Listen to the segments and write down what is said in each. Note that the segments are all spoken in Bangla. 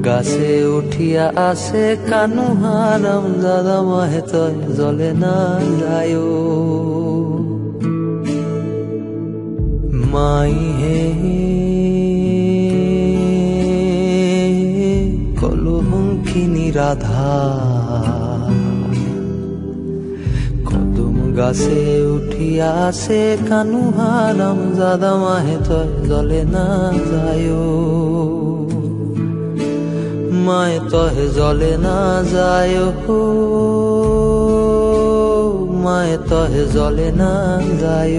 গাছে উঠিয়া আসে কানু হারাম দাদা মাহে তয় জলে না যায় মাই হে কলহঙ্কিনী রাধা কদম গাছে উঠিয়া আসে কানু হারাম দাদা মাহে তয় জলে না যায় মায় তহে জলে না যায় মায় তহে জলে না যায়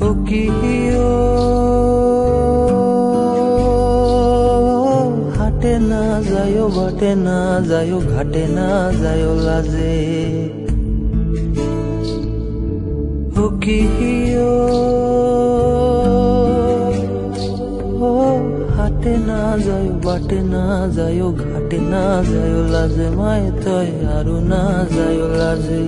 ও কি হাটে না যায় বাটে না যায় ঘাটে না যায় লাজে ও কি হাটে না যায় বাটে না যায় ঘাটে না যায় লাজে মায় তয় আরো না যায় লাজে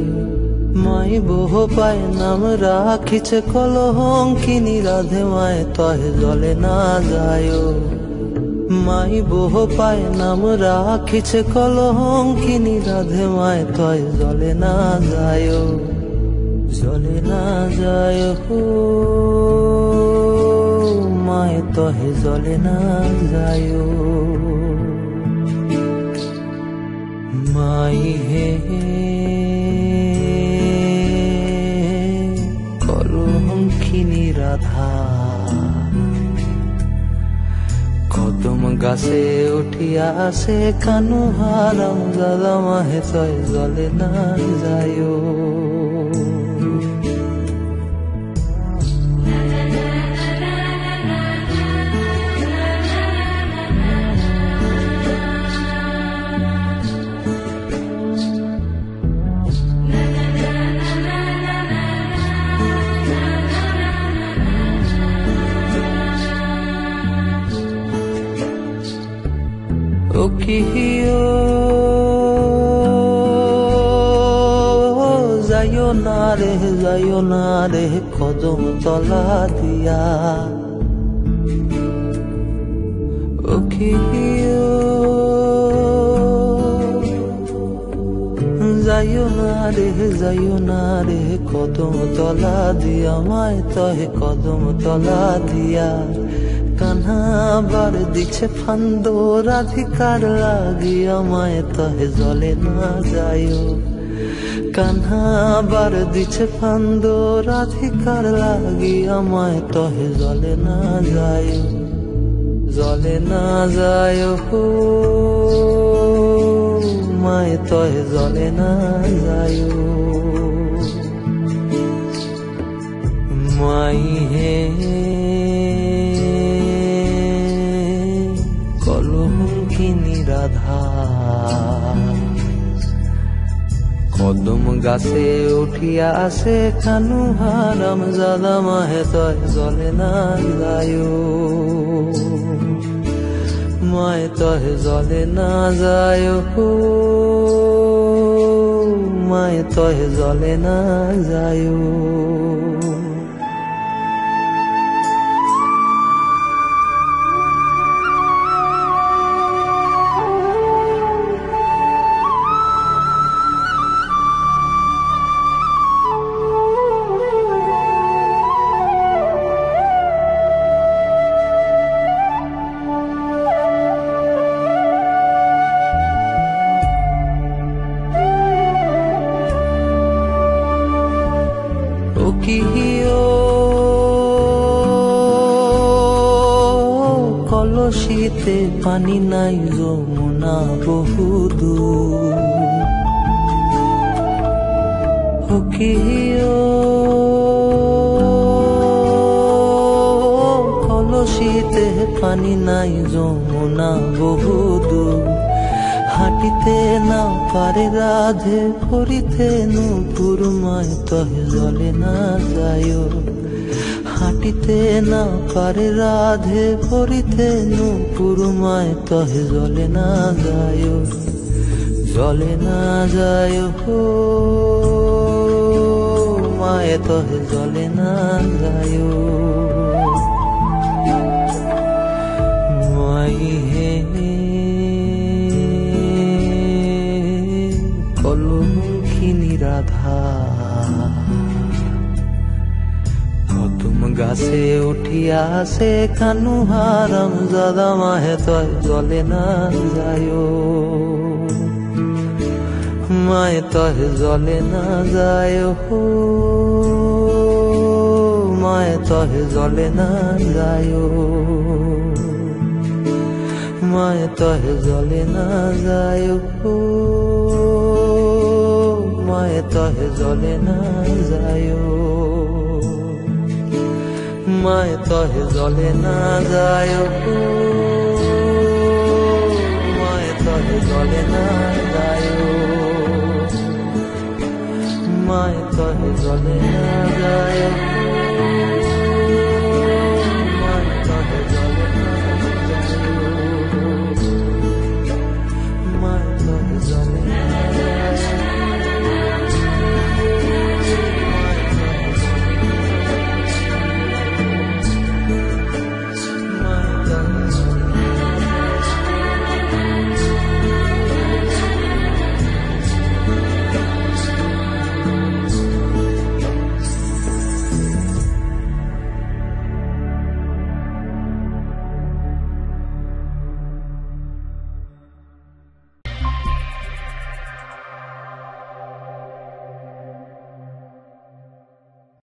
মাই বহ পায় নাম রাখিছে কলহঙ্কিনী রাধে মায় তহে জলে না যায় মাই বহ পায় নাম রাখিছে কলহঙ্কিনী রাধে মায় তয় জলে না যায় জলে না যায় মায় তহে জলে না যায় মাই হে কলহঙ্কিনী রাধা কদম গাছে উঠিয়া আসে কানু হারাম দাদা মাহে তয় জলে না যায় ও কি যাইও না রে কদম তলা দিয়া ও কি যাইও না রে কদম তলা দিয়া মায় তহে কদম তলা দিয়া কান্হা বার দিচ্ছে ফান্দ রাধিকার লাগিয়া মায় তহে জলে না যায় কান্হা বার দিচ্ছে ফান্দ রাধিকার লাগিয়া মায় তহে জলে না যায় জলে না যায় মায় তহে জলে না যায় মাই হে কলহঙ্কিনী রাধা কদম গাছে উঠিয়া আসে কানু হারাম দাদা মাহে তয় জলে না যায় মায় তহে জলে না যায় মায় তহে জলে না যায় কলসিতে পানি নাই যমুনা বহুদূর কলসিতে পানি নাই যমুনা বহুদূর হাঁটিতে না পারে রাধে করিতে নূপুর মায় তহে জলে না যায় হাঁটিতে না পারে রাধে পরিতে নূপুর মায় তহে জলে না যায় জলে না যায় হো মায়ে তহে জলে না যায় মাই হে কলঙ্কিনী রাধা কদম গাছে উঠিয়াছে কানু হারাম জাদা মাহে তয় জলে না যায় মায়ে তহে জলে না যায় হো মায়ে তহে জলে না যায় মায়ে তহে জলে না যায় হো মায়ে তহে জলে না যায় মায়ে তহে জলে না যায় মায়ে তহে জলে না যায় মায়ে তহে জলে